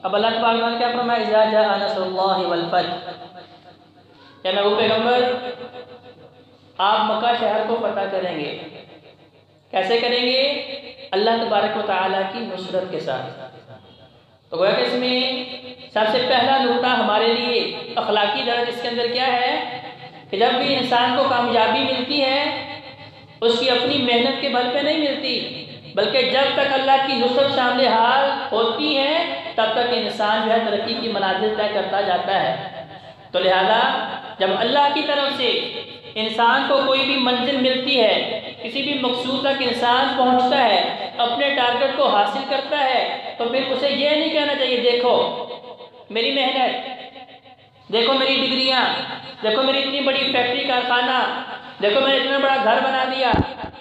اب اللہ تبارک و تعالیٰ کیا فرمایا، اذا جاء نصر اللہ والفتح، کہ نبی پیغمبر آپ مکہ شہر کو فتح کریں گے. کیسے کریں گے؟ اللہ تبارک و تعالیٰ کی نصرت کے ساتھ. تو گویا کہ اس میں سب سے پہلا نقطہ ہمارے لیے اخلاقی درجہ اس کے اندر کیا ہے کہ جب بھی انسان کو کامیابی ملتی ہے اس کی اپنی محنت کے بل پہ نہیں ملتی، بلکہ جب تک اللہ کی نصرت شامل حال ہوتی ہے تب تک انسان جو ہے ترقی کی منازل طے کرتا جاتا ہے. تو لہذا جب اللہ کی طرف سے انسان کو کوئی بھی منزل ملتی ہے، کسی بھی مقصود تک انسان پہنچتا ہے، اپنے ٹارگٹ کو حاصل کرتا ہے، تو پھر اسے یہ نہیں کہنا چاہیے دیکھو میری محنت، دیکھو میری ڈگریاں، دیکھو میری اتنی بڑی فیکٹری کارخانہ، دیکھو میں نے اتنا بڑا گھر بنا دیا،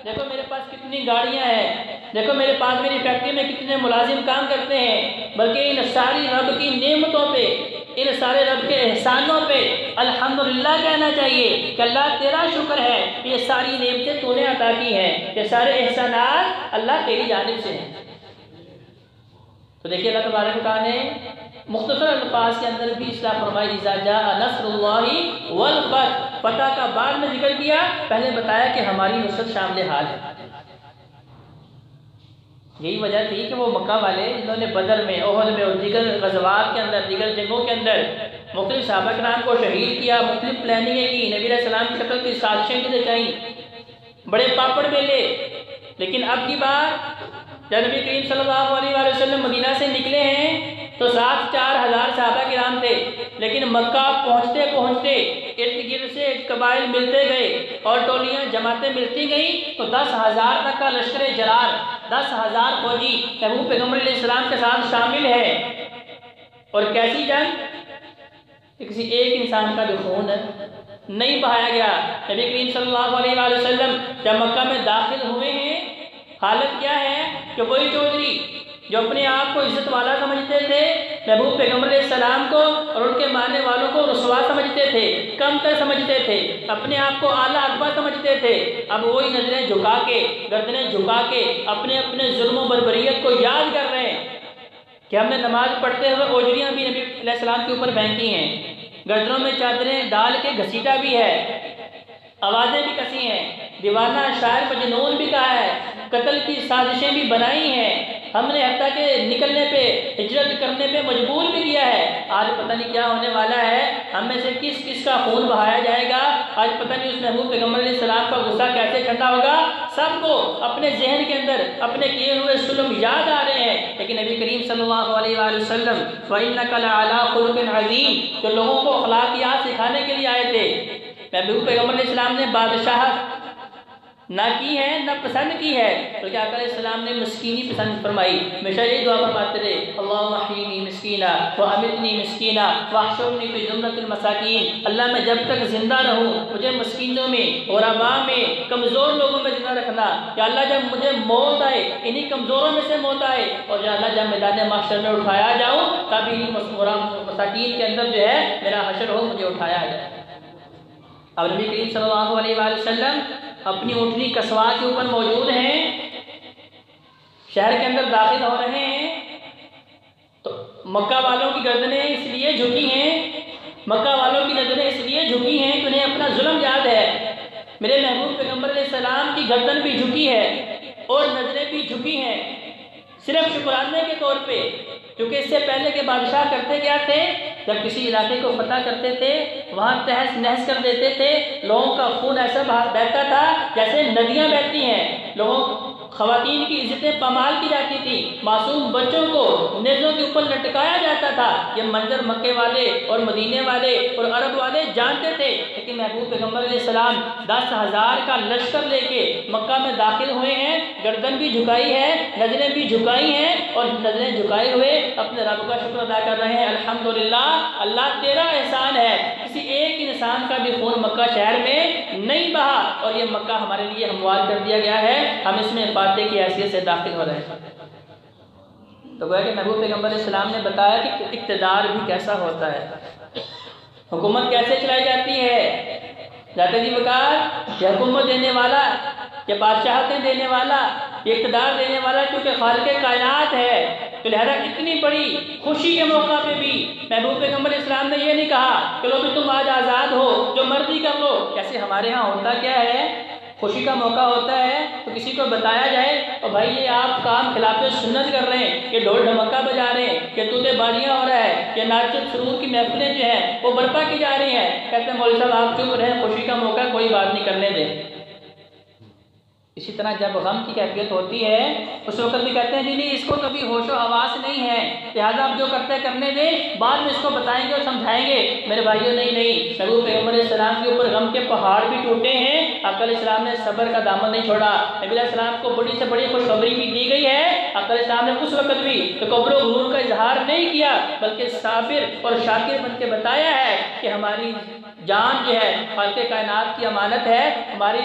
دیکھو میرے پاس کتنی گاڑیاں ہیں، دیکھو میرے پاس میری فیکٹری میں کتنے ملازم کام کرتے ہیں. بلکہ ان ساری رب کی نعمتوں پہ، ان سارے رب کے احسانوں پہ الحمدللہ کہنا چاہیے کہ اللہ تیرا شکر ہے کہ یہ ساری نعمتیں تو نے عطا کی ہیں، یہ سارے احسانات اللہ تیری جانب سے ہیں. تو دیکھیے اللہ تبارک و تعالیٰ نے مختصر الفاظ کے اندر بھی اصلاح فرمائی، اذا جاء نصر اللہ والفتح، فتح کا بعد میں ذکر کیا، پہلے بتایا کہ ہماری نصرت شامل حال ہے. یہی وجہ تھی کہ وہ مکہ والے جنہوں نے بدر میں، احد میں اور دیگر غزوات کے اندر، دیگر جنگوں کے اندر مختلف صحابہ کرام کو شہید کیا، مختلف پلاننگیں کی، نبی علیہ السلام کی قتل کی سازشیں کی جائیں، بڑے پاپڑ میلے. لیکن اب کی بار جب نبی کریم صلی اللہ علیہ وسلم مدینہ سے نکلے ہیں تو 4,000 صحابہ کرام تھے، لیکن مکہ پہنچتے پہنچتے ارد گرد سے قبائل ملتے گئے اور ٹولیاں جماعتیں ملتی گئیں تو 10,000 تک کا لشکر جرار، 10,000 فوجی محبوب پیغمبر علیہ السلام کے ساتھ شامل ہے. اور کیسی جنگ کہ کسی ایک انسان کا بھی خون نہیں بہایا گیا. نبی کریم صلی اللہ علیہ وآلہ وسلم جب مکہ میں داخل ہوئے ہیں، حالت کیا ہے کہ وہی چودھری جو اپنے آپ کو عزت والا سمجھتے تھے، محبوب پیغمبر علیہ السلام کو اور ان کے ماننے والوں کو رسوا سمجھتے تھے، کم تر سمجھتے تھے، اپنے آپ کو اعلیٰ اربا سمجھتے تھے، اب وہی نظریں جھکا کے، گردنیں جھکا کے اپنے اپنے ظلم و بربریت کو یاد کر رہے ہیں کہ ہم نے نماز پڑھتے ہوئے اوجریاں بھی نبی علیہ السلام کے اوپر پھینکی ہیں، گردنوں میں چادریں ڈال کے گھسیٹا بھی ہے، آوازیں بھی کسی ہیں، دیوانہ شاعر مجنون بھی کہا ہے، قتل کی سازشیں بھی بنائی ہیں، ہم نے حتیٰ کہ نکلنے پہ، ہجرت کرنے پہ مجبور بھی کیا ہے. آج پتہ نہیں کیا ہونے والا ہے، ہم میں سے کس کس کا خون بہایا جائے گا، آج پتہ نہیں اس محبوب پیغمبر علیہ السلام کا غصہ کیسے ٹھنڈا ہوگا. سب کو اپنے ذہن کے اندر اپنے کیے ہوئے ظلم یاد آ رہے ہیں، لیکن نبی کریم صلی اللہ علیہ وآلہ وسلم وَإِنَّكَ لَعَلَىٰ خُلُقٍ عَظِيمٍ جو لوگوں کو اخلاقیات سکھانے کے لیے آئے تھے. محبوب پیغمبر علیہ السلام نے بادشاہت نہ کی ہے نہ پسند کی ہے، بلکہ آقا علیہ السلام نے مسکینی پسند فرمائی. ہمیشہ یہ دعا فرماتے تھے، اللہم احیینی مسکینا وامیتنی مسکینا واحشرنی فی زمرۃ المساکین. اللہ میں جب تک زندہ رہوں مجھے مسکینوں میں، غرباء میں، کمزور لوگوں میں زندہ رکھنا. یا اللہ جب مجھے موت آئے انہی کمزوروں میں سے موت آئے، اور یا اللہ جب میدان محشر میں اٹھایا جاؤں تب انہی مساکین کے اندر جو ہے میرا حشر ہو، مجھے اٹھایا جائے. اب نبی کریم صلی اللہ علیہ وآلہ وسلم اپنی اونٹنی کسوا کے اوپر موجود ہیں، شہر کے اندر داخل ہو رہے ہیں تو مکہ والوں کی گردنیں اس لیے جھکی ہیں، مکہ والوں کی نظریں اس لیے جھکی ہیں کہ انہیں اپنا ظلم یاد ہے. میرے محبوب پیغمبر علیہ السلام کی گردن بھی جھکی ہے اور نظریں بھی جھکی ہیں، صرف شکرانے کے طور پہ. کیونکہ اس سے پہلے کے بادشاہ کرتے کیا تھے، جب کسی علاقے کو فتح کرتے تھے وہاں تہس نہس کر دیتے تھے، لوگوں کا خون ایسا بہتا تھا جیسے ندیاں بہتی ہیں، لوگوں خواتین کی عزتیں پامال کی جاتی تھی، معصوم بچوں کو نیزوں کے اوپر لٹکایا جاتا تھا. یہ منظر مکے والے اور مدینے والے اور عرب والے جانتے تھے، لیکن محبوب پیغمبر علیہ السلام 10,000 کا لشکر لے کے مکہ میں داخل ہوئے ہیں، گردن بھی جھکائی ہے، نظریں بھی جھکائی ہیں، اور نظریں جھکائے ہوئے اپنے رب کا شکر ادا کر رہے ہیں. الحمدللہ اللہ تیرا احسان ہے، کسی ایک انسان کا بھی خون مکہ شہر میں نہیں بہا، اور یہ مکہ ہمارے لیے ہموار کر دیا گیا ہے، ہم اس میں فاتح کی حیثیت سے داخل ہو رہے ہیں. تو گویا کہ محبوب پیغمبر علیہ السلام نے بتایا کہ اقتدار بھی کیسا ہوتا ہے، حکومت کیسے چلائی جاتی ہے. ذات جی وقار یہ حکومت دینے والا، یہ بادشاہتیں دینے والا، یہ اقتدار دینے والا چونکہ خالق کائنات ہے، تو لہذا اتنی بڑی خوشی کے موقع پہ بھی محبوب پیغمبر اسلام نے یہ نہیں کہا کہ لو بھی تم آج آزاد ہو، جو مرضی کر لو۔ جیسے ہمارے ہاں ہوتا کیا ہے، خوشی کا موقع ہوتا ہے تو کسی کو بتایا جائے اور بھائی یہ آپ کام خلاف سنت کر رہے ہیں، یہ ڈھول ڈھمکا بجا رہے ہیں، یہ طوطے بالیاں ہو رہا ہے، یہ ناچ سرور کی محفلیں جو ہیں وہ برپا کی جا رہی ہیں، کہتے ہیں مولوی صاحب آپ چپ رہیں، خوشی کا موقع کوئی بات نہیں کرنے دیں۔ اسی طرح جب غم کی کیفیت ہوتی ہے اس وقت بھی کہتے ہیں جی نہیں، اس کو کبھی ہوش و حواس نہیں ہے، لہٰذا آپ جو کرتے کرنے دیں، بعد میں اس کو بتائیں گے اور سمجھائیں گے۔ میرے بھائیوں نہیں، محبوب پیغمبر علیہ السلام کے اوپر غم کے پہاڑ بھی ٹوٹے ہیں، آقا علیہ السلام نے صبر کا دامن نہیں چھوڑا۔ نبی علیہ السلام کو بڑی سے بڑی خوشخبری بھی دی گئی ہے، آقا علیہ السلام نے اس وقت بھی تکبر و غرور کا اظہار نہیں کیا، بلکہ صابر اور شاکر بن کے بتایا ہے کہ ہماری جان جو ہے خالق کائنات کی امانت ہے، ہماری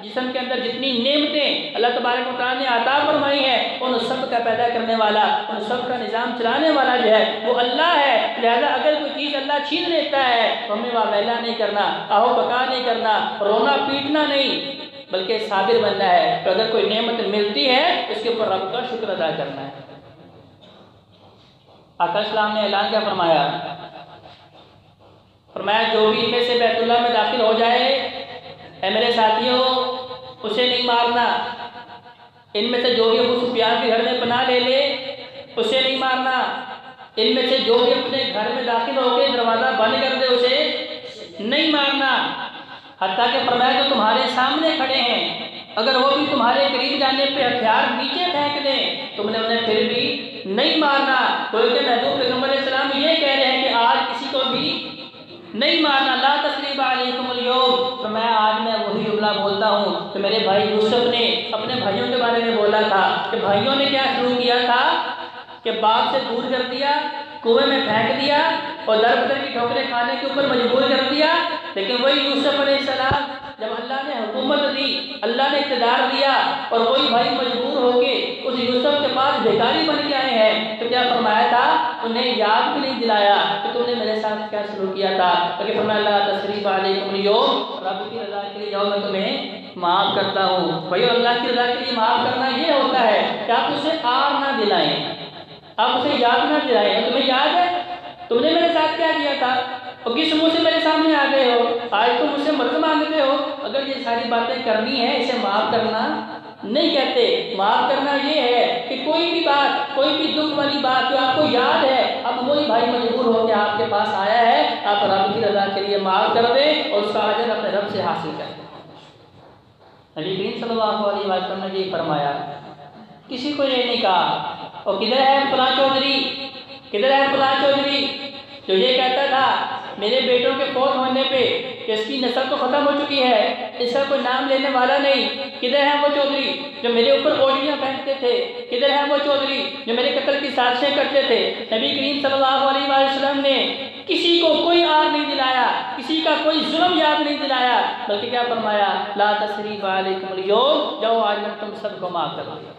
جسم کے اندر جتنی نعمتیں اللہ تبارک و تعالیٰ نے عطا فرمائی ہیں ان سب کا پیدا کرنے والا، ان سب کا نظام چلانے والا جو ہے وہ اللہ ہے۔ لہذا اگر کوئی چیز اللہ چھین لیتا ہے تو ہمیں واویلا نہیں کرنا، آہو بکا نہیں کرنا، رونا پیٹنا نہیں، بلکہ صابر بننا ہے۔ تو اگر کوئی نعمت ملتی ہے اس کے اوپر رب کا شکر ادا کرنا ہے۔ آقا اسلام نے اعلان کیا فرمایا؟ فرمایا جو بھی ان میں سے بیت اللہ میں داخل ہو جائے، اے میرے ساتھیوں اسے نہیں مارنا۔ ان میں سے جو بھی ابو سفیان کے گھر میں پناہ لے لے اسے نہیں مارنا۔ ان میں سے جو بھی اپنے گھر میں داخل ہو کے دروازہ بند کر دے اسے نہیں مارنا۔ حتیٰ کہ فرمایا جو تمہارے سامنے کھڑے ہیں اگر وہ بھی تمہارے قریب جانے پہ ہتھیار نیچے پھینک دیں تم نے انہیں پھر بھی نہیں مارنا۔ کیونکہ محبوب پیغمبر علیہ السلام یہ کہہ رہے ہیں کہ آج کسی کو بھی نہیں مارنا، لا تثریب علیکم اليوم۔ تو میں آج وہی جملہ بولتا ہوں کہ میرے بھائی یوسف نے اپنے بھائیوں کے بارے میں بولا تھا کہ بھائیوں نے کیا شروع کیا تھا کہ باپ سے دور کر دیا، کنویں میں پھینک دیا اور در بدر کی ٹھوکریں کھانے کے اوپر مجبور کر دیا۔ لیکن وہی یوسف علیہ السلام جب اللہ نے حکومت دی، اللہ نے اقتدار دیا اور وہی بھائی مجبور ہو کے اس یوسف کے پاس بھیکاری بن کے آئے ہیں تو کیا فرمایا تھا؟ انہیں یاد بھی نہیں دلایا کہ تم نے میرے ساتھ کیا شروع کیا تھا، لیکن فرمایا اللہ تثریب علیکم اليوم، رب کی رضا کے لیے جاؤ میں تمہیں معاف کرتا ہوں۔ بھائی اللہ کی رضا کے لیے معاف کرنا یہ ہوتا ہے کہ آپ اسے آر نہ دلائیں، آپ اسے یاد نہ دلائیں۔ تمہیں یاد ہے تم نے میرے ساتھ کیا کیا تھا اور کس منہ سے میرے سامنے آ گئے ہو، آج تم مجھ سے مدد مانگتے ہو۔ اگر یہ ساری باتیں کرنی ہے اسے معاف کرنا نہیں کہتے۔ معاف کرنا یہ ہے کہ کوئی بھی بات، کوئی بھی دکھ والی بات جو آپ کو یاد ہے، اب وہی بھائی مجبور ہو کے آپ کے پاس آیا ہے، آپ رب کی رضا کے لیے معاف کر دیں اور اس کا اجر اپنے رب سے حاصل کر دیں۔ نبی کریم صلی اللہ علیہ وسلم نے یہ فرمایا، کسی کو یہ نہیں کہا اور کدھر ہے فلاں چودھری، کدھر ہے فلاں چودھری جو یہ کہتا تھا میرے بیٹوں کے فوت ہونے پہ کہ اس کی نسل تو ختم ہو چکی ہے، اس کا کوئی نام لینے والا نہیں۔ کدھر ہے وہ چودھری جو میرے اوپر اوڑھیاں پہنتے تھے، کدھر ہے وہ چودھری جو میرے قتل کی سازشیں کرتے تھے۔ نبی کریم صلی اللہ علیہ وسلم نے کسی کو کوئی آر نہیں دلایا، کسی کا کوئی ظلم یاد نہیں دلایا، بلکہ کیا فرمایا؟ لا تثریب علیکم اليوم، جاؤ آج میں تم سب کو معاف کر دیا۔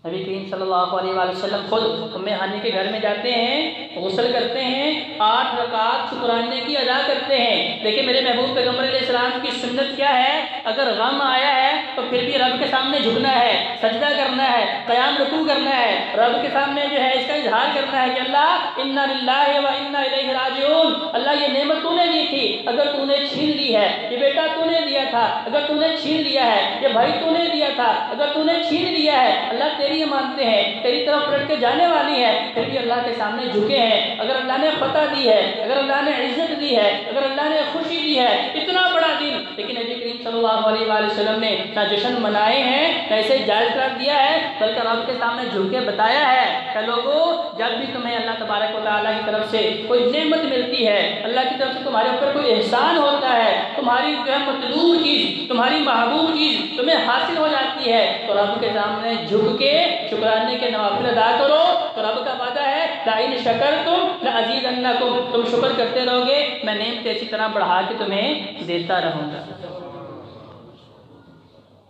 نبی کریم صلی اللہ علیہ وسلم خود ام ہانی کے گھر میں جاتے ہیں، غسل کرتے ہیں، 8 رکعات شکرانے کی ادا کرتے ہیں۔ دیکھیں میرے محبوب پیغمبر علیہ السلام کی سنت کیا ہے، اگر غم آیا ہے تو پھر بھی رب کے سامنے جھکنا ہے، سجدہ کرنا ہے، قیام رکوع کرنا ہے، رب کے سامنے جو ہے اس کا اظہار کرنا ہے کہ اللہ انا للہ و انا الیہ راجعون، اللہ یہ نعمت تو نے دی تھی اگر تو نے چھین لی ہے، یہ بیٹا تو نے دیا تھا اگر تو نے چھین لیا ہے، یہ بھائی تو نے دیا تھا اگر تو نے چھین لیا ہے، اللہ تیری مانتے ہیں، تیری طرف پلٹ کے جانے والی ہے، پھر بھی اللہ کے سامنے جھکے ہیں۔ اگر اللہ نے فتح دی ہے، اگر اللہ نے عزت دی ہے، اگر اللہ نے خوشی دی ہے، اتنا بڑا دن، لیکن نبی کریم صلی اللہ علیہ وسلم نے نہ جشن منائے ہیں نہ اسے جائز قرار دیا ہے، بلکہ رب کے سامنے جھک کے بتایا ہے کہ لوگوں جب بھی تمہیں اللہ تبارک و تعالیٰ کی طرف سے کوئی نعمت ملتی ہے، اللہ کی طرف سے تمہارے اوپر کوئی احسان ہوتا ہے، تمہاری جو ہے مطلوب چیز، تمہاری محبوب چیز تمہیں حاصل ہو جاتی ہے، تو رب کے سامنے جھک کے شکرانے کے نوافل ادا کرو۔ تو رب کا وعدہ ہے لئن شکرتم لازیدنکم، تم شکر کرتے رہو گے میں نعمت اسی طرح بڑھا کے تمہیں دیتا رہوں گا۔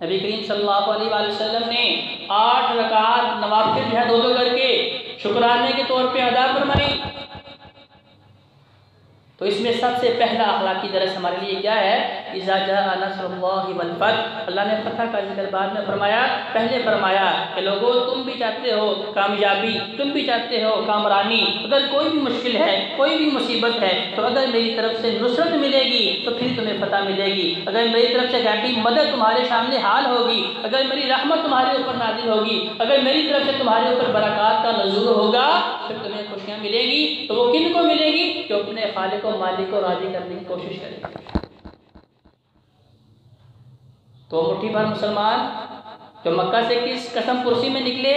نبی کریم صلی اللہ علیہ وسلم نے 8 رکعات نوافل جو ہے 2 کر کے شکرانے کے طور پہ ادا فرمائی۔ تو اس میں سب سے پہلا اخلاقی درس ہمارے لیے کیا ہے؟ اذا جاء نصر اللہ والفتح، اللہ نے فتح کا ذکر بعد میں فرمایا، پہلے فرمایا کہ لوگوں تم بھی چاہتے ہو کامیابی، تم بھی چاہتے ہو کامرانی، اگر کوئی بھی مشکل ہے، کوئی بھی مصیبت ہے تو اگر میری طرف سے نصرت ملے گی تو پھر تمہیں فتح ملے گی، اگر میری طرف سے غیبی مدد تمہارے سامنے حال ہوگی، اگر میری رحمت تمہارے اوپر نازل ہوگی، اگر میری طرف سے تمہارے اوپر برکات کا نزول ہوگا پھر تمہیں خوشیاں ملے گی۔ تو وہ کن کو ملے گی؟ جو اپنے خالق و مالک کو راضی کرنے کی کوشش کرے گا۔ تو مٹھی بھر مسلمان جو مکہ سے کس قسم پرسی میں نکلے،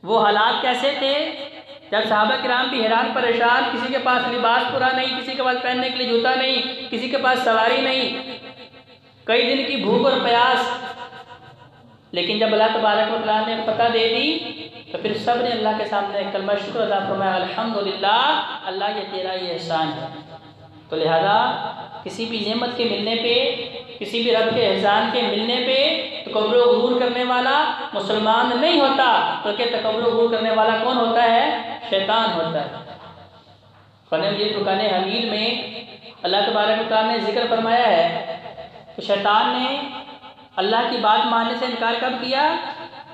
وہ حالات کیسے تھے جب صحابہ کرام بھی حیران پریشان، کسی کے پاس لباس پورا نہیں، کسی کے پاس پہننے کے لیے جوتا نہیں، کسی کے پاس سواری نہیں، کئی دن کی بھوک اور پیاس، لیکن جب اللہ تبارک و تعالیٰ نے فتح دے دی تو پھر سب نے اللہ کے سامنے کلمہ شکر ادا فرمایا، الحمدللہ اللہ یہ تیرا یہ احسان ہے۔ تو لہذا کسی بھی نعمت کے ملنے پہ، کسی بھی رب کے احسان کے ملنے پہ تکبر و غرور کرنے والا مسلمان نہیں ہوتا، بلکہ تکبر و غرور کرنے والا کون ہوتا ہے؟ شیطان ہوتا ہے۔ قرآن مجید فرقان حمید میں اللہ تبارک و تعالیٰ نے ذکر فرمایا ہے کہ شیطان نے اللہ کی بات ماننے سے انکار کب کیا؟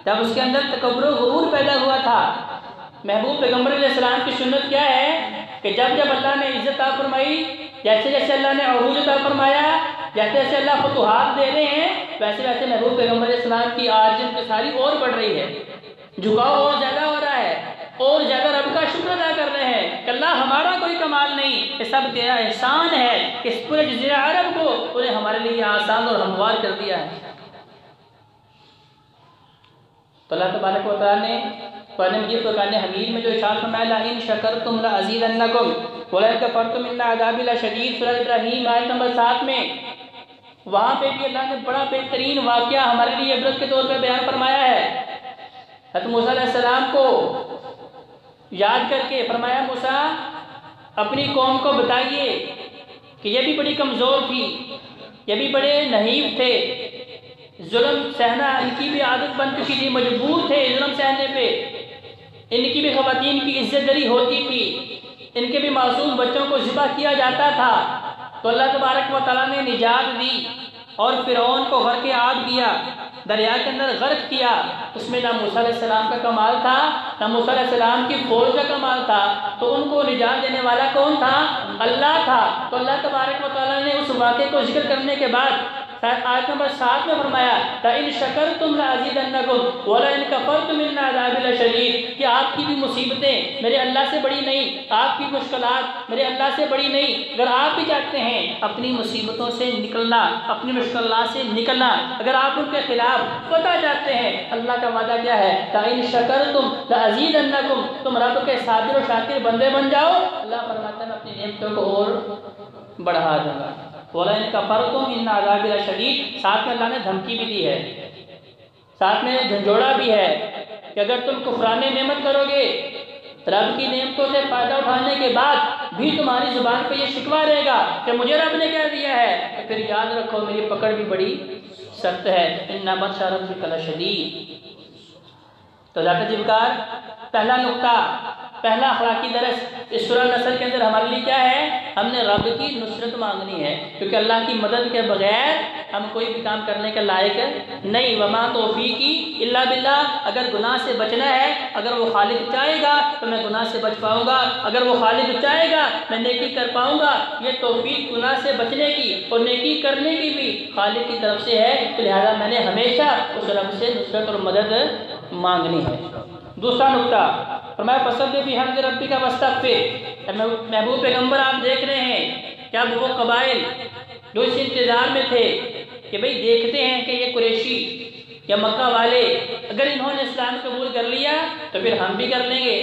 جب اس کے اندر تکبر و غرور پیدا ہوا تھا۔ محبوب پیغمبر علیہ السلام کی سنت کیا ہے کہ جب جب اللہ نے عزت عطا فرمائی، جیسے جیسے اللہ نے عروج عطا فرمایا، جیسے جیسے اللہ فتوحات دے رہے ہیں، ویسے ویسے محبوب پیغمبر علیہ السلام کی آرزو ساری اور بڑھ رہی ہے، جھکاؤ اور زیادہ ہو رہا ہے، اور زیادہ رب کا شکر ادا کر رہے ہیں کہ اللہ ہمارا کوئی کمال نہیں، یہ سب تیرا احسان ہے کہ اس پورے جزیرہ عرب کو انہیں ہمارے لیے آسان اور ہموار کر دیا ہے۔ تو اللہ تبارک و تعالیٰ نے قرآن مجید فرقان حمید میں جو ارشاد فرمایا، لئن شکرتم لازیدنکم ولئن کفرتم ان عذابی لشدید، سورہ ابراہیم آیت نمبر 7 میں، وہاں پہ بھی اللہ نے بڑا بہترین واقعہ ہمارے لیے عبرت کے طور پہ بیان فرمایا ہے۔ حضرت موسیٰ علیہ السلام کو یاد کر کے فرمایا، موسیٰ اپنی قوم کو بتائیے کہ یہ بھی بڑی کمزور تھی، یہ بھی بڑے نحیف تھے، ظلم سہنا ان کی بھی عادت بن چکی تھی، مجبور تھے ظلم سہنے پہ، ان کی بھی خواتین کی عزت دری ہوتی تھی، ان کے بھی معصوم بچوں کو ذبح کیا جاتا تھا۔ تو اللہ تبارک و تعالیٰ نے نجات دی اور فرعون کو غرق آب کیا، دریا کے اندر غرق کیا۔ اس میں نہ موسیٰ علیہ السلام کا کمال تھا، نہ موسیٰ علیہ السلام کی فوج کا کمال تھا، تو ان کو نجات دینے والا کون تھا؟ اللہ تھا۔ تو اللہ تبارک و تعالیٰ نے اس واقعے کو ذکر کرنے کے بعد آیت نمبر 7 میں فرمایا، لئن شکرتم لازیدنکم ولئن کفرتم ان عذابی لشدید، کہ آپ کی بھی مصیبتیں میرے اللہ سے بڑی نہیں، آپ کی مشکلات میرے اللہ سے بڑی نہیں۔ اگر آپ بھی چاہتے ہیں اپنی مصیبتوں سے نکلنا، اپنی مشکلات سے نکلنا، اگر آپ ان کے خلاف فتح چاہتے ہیں، اللہ کا وعدہ کیا ہے؟ لئن شکرتم لازیدنکم، تم رب کے صابر و شاکر بندے بن جاؤ، اللہ فرماتا ہے میں اپنی نعمتوں کو اور بڑھا دوں گا۔ وَلَئِن كَفَرْتُمْ إِنَّ عَذَابِي لَشَدِيدٌ، ساتھ میں اللہ نے دھمکی بھی دی ہے، ساتھ میں جھنجھوڑا بھی ہے کہ اگر تم کفران نعمت کرو گے، رب کی نعمتوں سے فائدہ اٹھانے کے بعد بھی تمہاری زبان پہ یہ شکوہ رہے گا کہ مجھے رب نے کیا دیا ہے، تو پھر یاد رکھو میری پکڑ بھی بڑی سخت ہے، إِنَّ بَطْشَ رَبِّكَ لَشَدِيدٌ۔ تو ذات جبکار پہلا نقطہ، پہلا اخلاقی درس اس سورہ نصر کے اندر ہمارے لیے کیا ہے؟ ہم نے رب کی نصرت مانگنی ہے، کیونکہ اللہ کی مدد کے بغیر ہم کوئی بھی کام کرنے کے لائق نہیں۔ وما توفیقی الا باللہ، اگر گناہ سے بچنا ہے، اگر وہ خالق چاہے گا تو میں گناہ سے بچ پاؤں گا، اگر وہ خالق چاہے گا میں نیکی کر پاؤں گا۔ یہ توفیق گناہ سے بچنے کی اور نیکی کرنے کی بھی خالق کی طرف سے ہے، تو لہذا میں نے ہمیشہ اس رب سے نصرت اور مدد مانگنی ہے۔ دوسرا نقطہ فرمایا، فَسَبِّحْ بِحَمْدِ رَبِّكَ وَاسْتَغْفِرْ۔ محبوب پیغمبر آپ دیکھ رہے ہیں کہ اب وہ قبائل جو اس انتظار میں تھے کہ بھئی دیکھتے ہیں کہ یہ قریشی یا مکہ والے اگر انہوں نے اسلام قبول کر لیا تو پھر ہم بھی کر لیں گے۔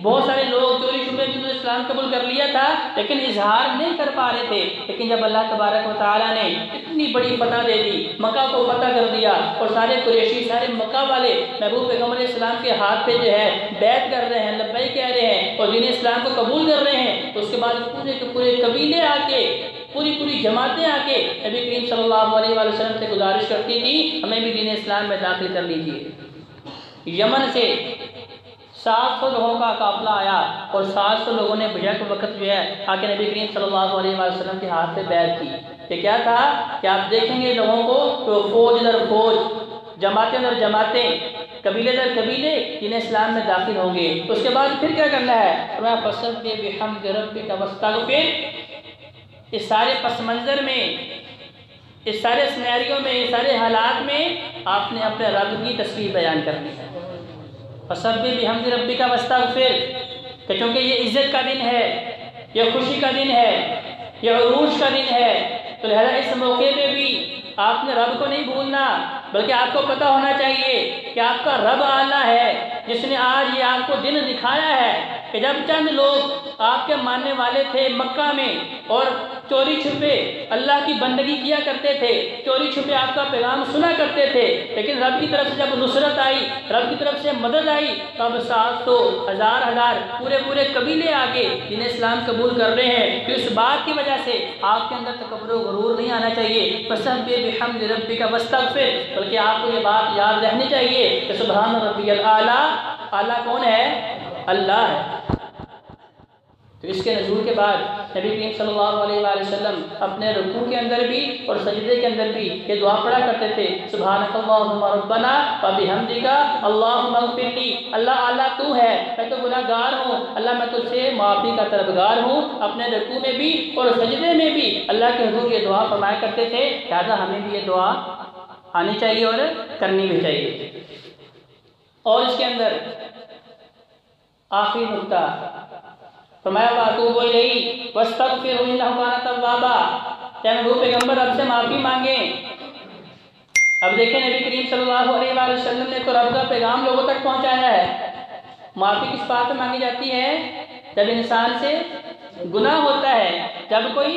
بہت سارے لوگ چوری چھپے بھی اسلام قبول کر لیا تھا لیکن اظہار نہیں کر پا رہے تھے، لیکن جب اللہ تبارک و تعالیٰ نے اتنی بڑی فتح دے دی، مکہ کو فتح کر دیا اور سارے قریشی، سارے مکہ والے محبوب پیغمبر علیہ السلام کے ہاتھ پہ جو ہے بیعت کر رہے ہیں، لبیک کہہ رہے ہیں اور دین اسلام کو قبول کر رہے ہیں، تو اس کے بعد پورے کے پورے قبیلے آ کے، پوری جماعتیں آ کے نبی کریم صلی اللہ علیہ وآلہ وسلم سے گزارش کرتی تھی ہمیں بھی دین اسلام میں داخل کر لیجیے۔ یمن سے 700 لوگوں کا قافلہ آیا اور 700 لوگوں نے بیعت وقت جو ہے آقا نبی کریم صلی اللہ علیہ وسلم کے ہاتھ پہ بیعت کی۔ کہ کیا تھا کہ آپ دیکھیں گے لوگوں کو تو فوج در فوج، جماعتیں در جماعتیں، قبیلے در قبیلے جنہیں اسلام میں داخل ہوں گے۔ تو اس کے بعد پھر کیا کرنا ہے؟ فرمایا فَسَبِّحْ بِحَمْدِ رَبِّكَ وَاسْتَغْفِرْ۔ اس سارے پس منظر میں، اس سارے سینیریو میں، اس سارے حالات میں آپ نے اپنے رب کی تسبیح بیان کرنی ہے۔ فَسَبِّحْ بِحَمْدِ رَبِّكَ وَاسْتَغْفِرْ، کہ چونکہ یہ عزت کا دن ہے، یہ خوشی کا دن ہے، یہ عروج کا دن ہے، تو لہذا اس موقع پہ بھی آپ نے رب کو نہیں بھولنا، بلکہ آپ کو پتہ ہونا چاہیے کہ آپ کا رب اعلیٰ ہے، جس نے آج یہ آپ کو دن دکھایا ہے کہ جب چند لوگ آپ کے ماننے والے تھے مکہ میں اور چوری چھپے اللہ کی بندگی کیا کرتے تھے، چوری چھپے آپ کا پیغام سنا کرتے تھے، لیکن رب کی طرف سے جب نصرت آئی، رب کی طرف سے مدد آئی، تب 700 ہزار پورے قبیلے آگے جنہیں اسلام قبول کر رہے ہیں۔ تو اس بات کی وجہ سے آپ کے اندر تکبر و غرور نہیں آنا چاہیے۔ فَسَبِّحْ بِحَمْدِ رَبِّكَ وَاسْتَغْفِرْ، بلکہ آپ کو یہ بات یاد رہنی چاہیے کہ سبحان ربی الاعلیٰ، اعلیٰ کون ہے؟ اللہ ہے۔ تو اس کے نزول کے بعد نبی کریم صلی اللہ علیہ وآلہ وسلم اپنے رکوع کے اندر بھی اور سجدے کے اندر بھی یہ دعا پڑھا کرتے تھے، سبحانک اللہم ربنا وبحمدک اللہم اغفر لی۔ اللہ اعلیٰ تو ہے، میں تو گناہ گار ہوں، اللہ میں تجھ سے معافی کا طلبگار ہوں۔ اپنے رکوع میں بھی اور سجدے میں بھی اللہ کے حضور یہ دعا فرمایا کرتے تھے، لہٰذا ہمیں بھی یہ دعا آنی چاہیے اور کرنی بھی چاہیے۔ اور اس کے اندر آخری نقطہ فرمایا وَأَتُوبُ إِلَيْهِ وَاسْتَغْفِرْهُ إِنَّهُ كَانَ تَوَّابًا، کہ محبوب پیغمبر رب سے معافی مانگیں۔ اب دیکھیں نبی کریم صلی اللہ علیہ وآلہ وسلم نے تو رب کا پیغام لوگوں تک پہنچایا ہے۔ معافی کس بات میں مانگی جاتی ہے؟ جب انسان سے گناہ ہوتا ہے، جب کوئی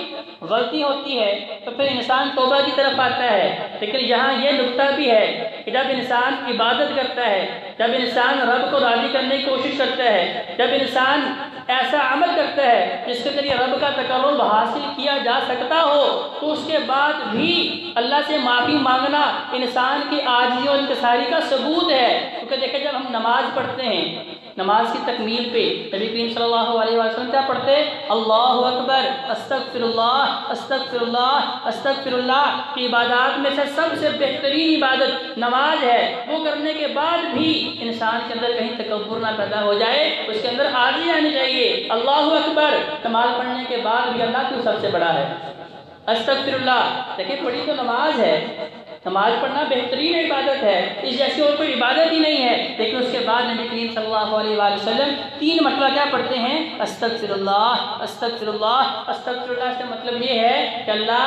غلطی ہوتی ہے تو پھر انسان توبہ کی طرف آتا ہے۔ لیکن یہاں یہ نقطہ بھی ہے کہ جب انسان عبادت کرتا ہے، جب انسان رب کو راضی کرنے کی کوشش کرتا ہے، جب انسان ایسا عمل کرتا ہے جس کے ذریعے رب کا تقرب حاصل کیا جا سکتا ہو، تو اس کے بعد بھی اللہ سے معافی مانگنا انسان کی عاجزی اور انکساری کا ثبوت ہے۔ کیونکہ دیکھیں جب ہم نماز پڑھتے ہیں، نماز کی تکمیل پہ نبی کریم صلی اللہ علیہ وسلم کیا پڑھتے؟ اللہ اکبر، استغفر اللہ، استغفر اللہ، استغفر اللہ۔ کی عبادات میں سے سب سے بہترین عبادت نماز ہے۔ وہ کرنے کے بعد بھی انسان کے اندر کہیں تکبر نہ پیدا ہو جائے، اس کے اندر عاجزی آنی چاہیے۔ اللہ اکبر، نماز پڑھنے کے بعد بھی اللہ کیوں سب سے بڑا ہے؟ استغفر اللہ۔ دیکھیں پڑھی تو نماز ہے، نماز پڑھنا بہترین عبادت ہے، اس جیسی اور کوئی عبادت ہی نہیں ہے، لیکن اس کے بعد نبی کریم صلی اللہ علیہ وآلہ وسلم 3 مرتبہ کیا پڑھتے ہیں؟ استغفر اللہ، استغفر اللہ، استغفر اللہ۔ سے مطلب یہ ہے کہ اللہ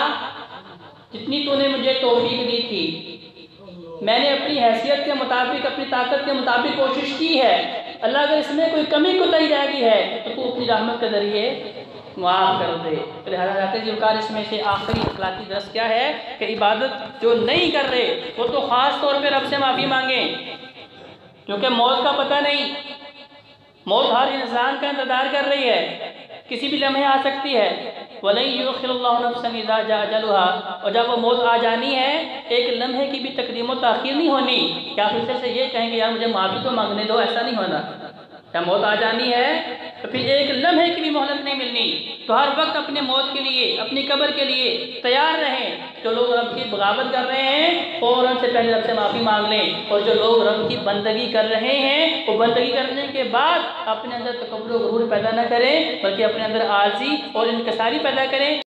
جتنی تو نے مجھے توفیق دی تھی، میں نے اپنی حیثیت کے مطابق، اپنی طاقت کے مطابق کوشش کی ہے، اللہ اگر اس میں کوئی کمی کوتاہی رہ گئی ہے تو تو اپنی رحمت کے ذریعے معاف کر دے۔ لہٰذا ذاکر ذوالفقار اس میں سے آخری اخلاقی درس کیا ہے کہ عبادت جو نہیں کر رہے وہ تو خاص طور پہ رب سے معافی مانگیں، کیونکہ موت کا پتہ نہیں، موت ہر انسان کا انتظار کر رہی ہے، کسی بھی لمحے آ سکتی ہے۔ وَلَن يُؤَخِّرَ اللَّهُ نَفْسًا إِذَا جَاءَ أَجَلُهَا، اور جب وہ موت آ جانی ہے ایک لمحے کی بھی تقدیم و تاخیر نہیں ہونی کہ آپ اس سے یہ کہیں کہ یار مجھے معافی تو مانگنے دو، ایسا نہیں ہونا۔ جب موت آ جانی ہے تو پھر ایک لمحے کی بھی مہلت نہیں ملنی۔ تو ہر وقت اپنے موت کے لیے، اپنی قبر کے لیے تیار رہیں۔ جو لوگ رب کی بغاوت کر رہے ہیں فوراً سے پہلے رب سے معافی مانگ لیں، اور جو لوگ رب کی بندگی کر رہے ہیں وہ بندگی کرنے کے بعد اپنے اندر تکبر و غرور پیدا نہ کریں، بلکہ اپنے اندر عاجزی اور انکساری پیدا کریں۔